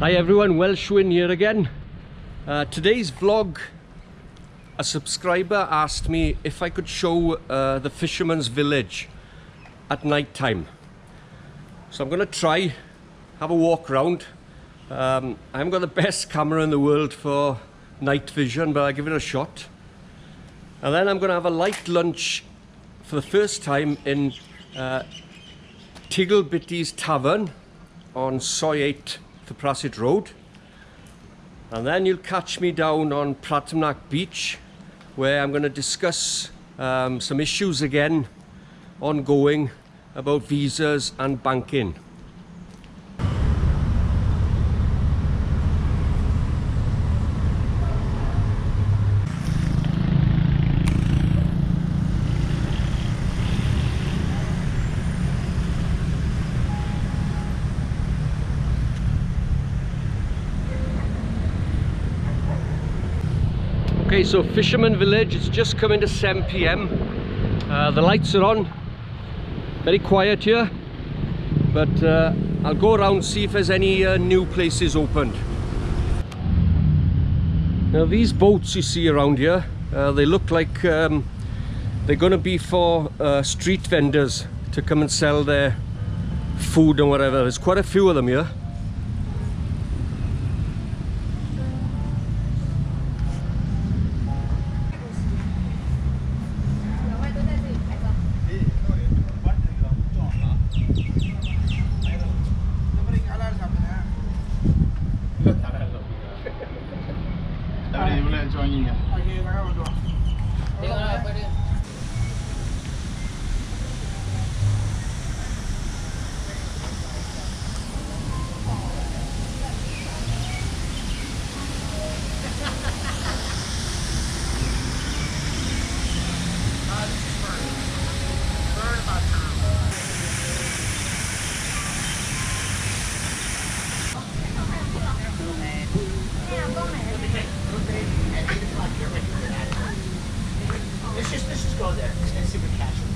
Hi everyone, Welshwin here again. Today's vlog, a subscriber asked me if I could show the Fisherman's village at night time. So I'm going to try, have a walk around. I haven't got the best camera in the world for night vision, but I'll give it a shot. And then I'm going to have a light lunch for the first time in Tiggle Tavern on Soyat, the Placid Road. And then you'll catch me down on Pattaya Beach, where I'm going to discuss some issues again ongoing about visas and banking. Okay, so Fisherman Village, it's just coming to 7 PM. The lights are on, very quiet here, but I'll go around and see if there's any new places opened. Now these boats you see around here, they look like they're going to be for street vendors to come and sell their food and whatever. There's quite a few of them here. Let's just go there and see if we catch them.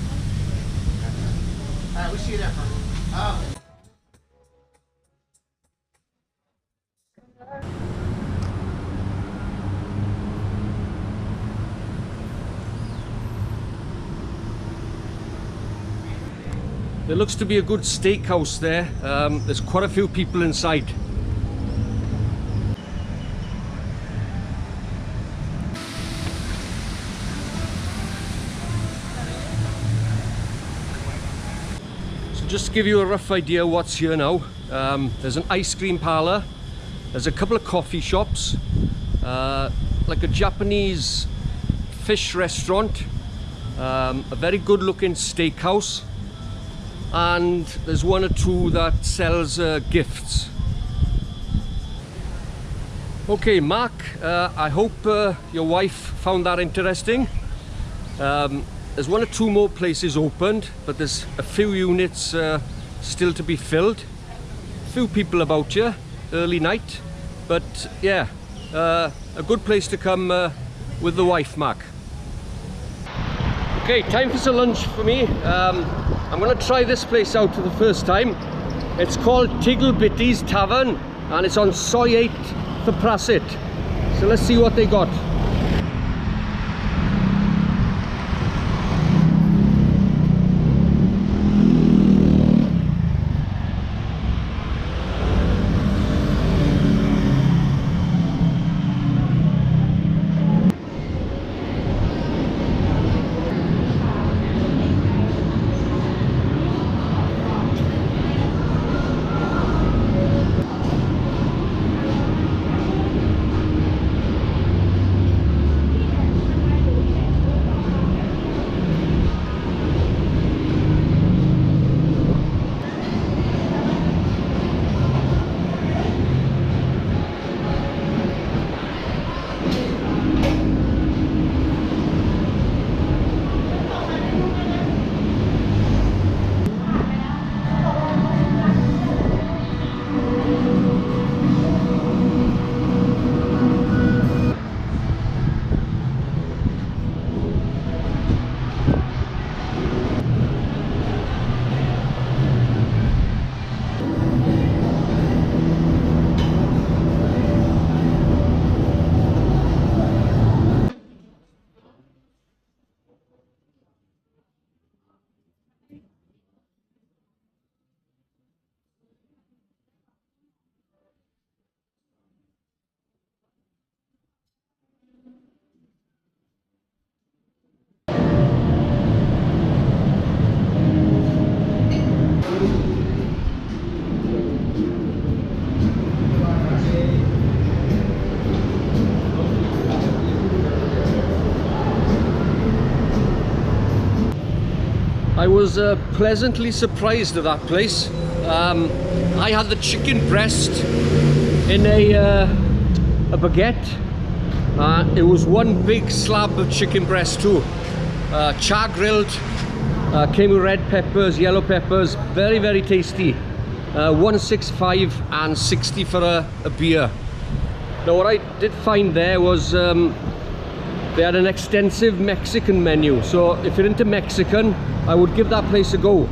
Alright, we'll see you there. There looks to be a good steakhouse there. There's quite a few people inside. Just to give you a rough idea what's here now, there's an ice cream parlour, there's a couple of coffee shops, like a Japanese fish restaurant, a very good looking steakhouse, and there's one or two that sells gifts. Okay, Mark, I hope your wife found that interesting. There's one or two more places opened, but there's a few units still to be filled. A few people about here, early night, but yeah, a good place to come with the wife, Mark. Okay, time for some lunch for me. I'm going to try this place out for the first time. It's called Tiggle Tavern, and it's on Soyat, the Placid. So let's see what they got. I was pleasantly surprised at that place. I had the chicken breast in a baguette. It was one big slab of chicken breast too. Char grilled, came with red peppers, yellow peppers, very, very tasty. 165 and 60 for a beer. Now what I did find there was they had an extensive Mexican menu, so if you're into Mexican, I would give that place a go.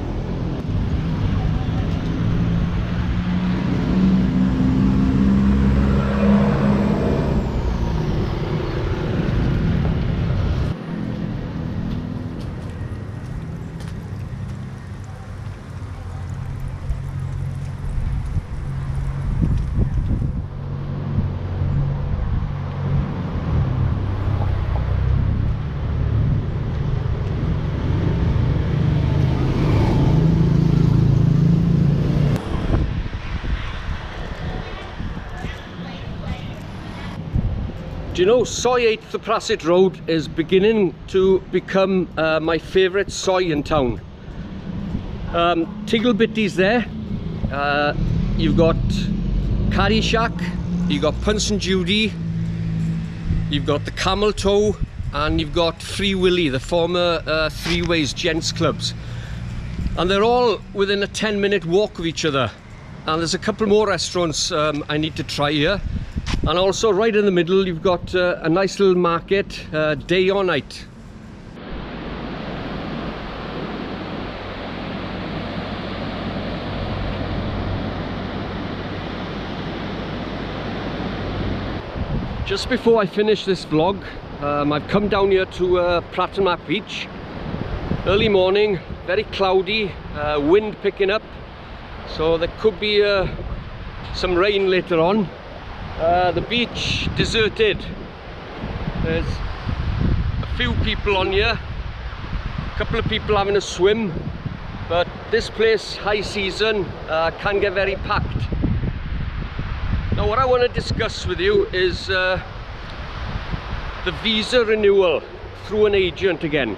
Do you know, Soyat, the Placid Road, is beginning to become my favourite soy in town. Tiggle bitties there. You've got Curry Shack, you've got Punch and Judy, you've got the Camel Toe, and you've got Free Willy, the former Three Ways Gents Clubs. And they're all within a 10-minute walk of each other. And there's a couple more restaurants I need to try here. And also right in the middle you've got a nice little market, day or night. Just before I finish this vlog, I've come down here to Pattaya Beach. Early morning, very cloudy, wind picking up, so there could be some rain later on. The beach deserted. There's a few people on here, a couple of people having a swim, but this place, high season, can get very packed. Now what I want to discuss with you is the visa renewal through an agent again.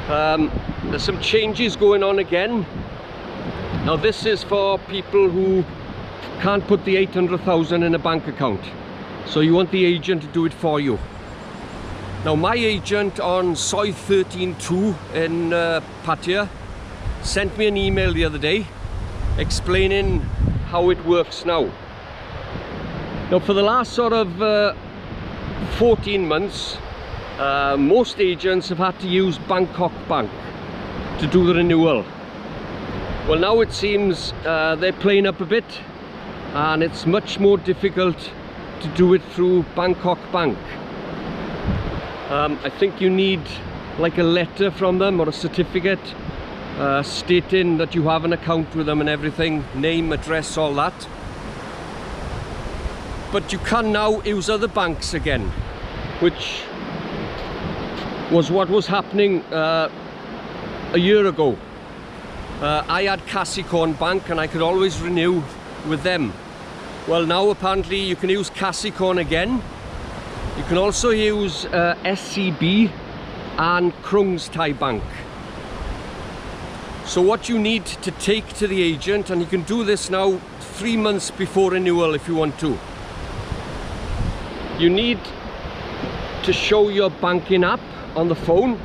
There's some changes going on again. Now this is for people who can't put the 800,000 in a bank account, so you want the agent to do it for you. Now my agent on Soi 13.2 in Pattaya sent me an email the other day explaining how it works now. Now for the last sort of 14 months, most agents have had to use Bangkok Bank to do the renewal. Well, now it seems they're playing up a bit, and it's much more difficult to do it through Bangkok Bank. I think you need like a letter from them or a certificate stating that you have an account with them and everything, name, address, all that. But you can now use other banks again, which was what was happening a year ago. I had Cassicorn Bank and I could always renew with them. Well, now apparently you can use Cassicorn again. You can also use SCB and Krung's Thai Bank. So what you need to take to the agent, and you can do this now 3 months before renewal if you want to, you need to show your banking app on the phone.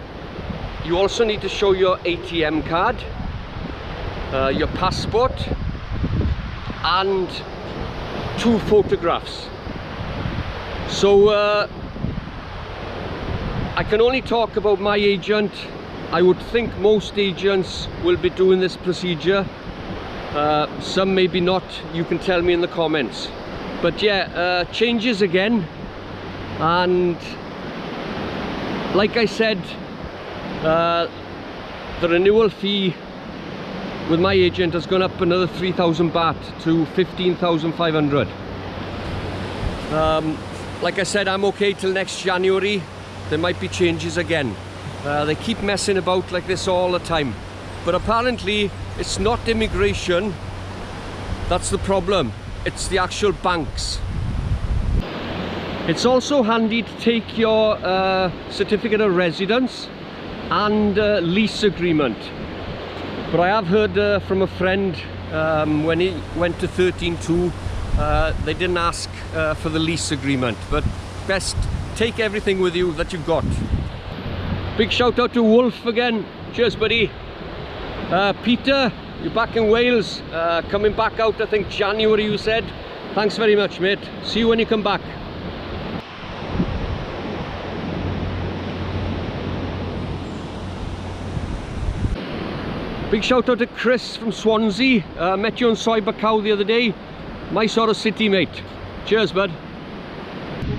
You also need to show your ATM card, your passport, and 2 photographs. So I can only talk about my agent. I would think most agents will be doing this procedure. Some maybe not, you can tell me in the comments. But yeah, changes again. And like I said, the renewal fee with my agent has gone up another 3,000 baht to 15,500. Like I said, I'm okay till next January. There might be changes again. They keep messing about like this all the time. But apparently it's not immigration that's the problem, it's the actual banks. It's also handy to take your certificate of residence and lease agreement. But I have heard from a friend when he went to 13.2, they didn't ask for the lease agreement, but best take everything with you that you've got. Big shout out to Wolf again. Cheers, buddy. Peter, you're back in Wales, coming back out I think January you said. Thanks very much, mate. See you when you come back. Big shout out to Chris from Swansea. Met you on Soi the other day. My sort of city, mate. Cheers, bud.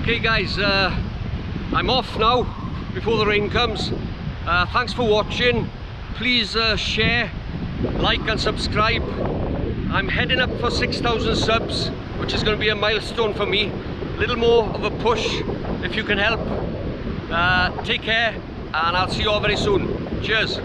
Okay guys, I'm off now before the rain comes. Thanks for watching. Please share, like and subscribe. I'm heading up for 6,000 subs, which is going to be a milestone for me. A little more of a push if you can help. Take care and I'll see you all very soon. Cheers.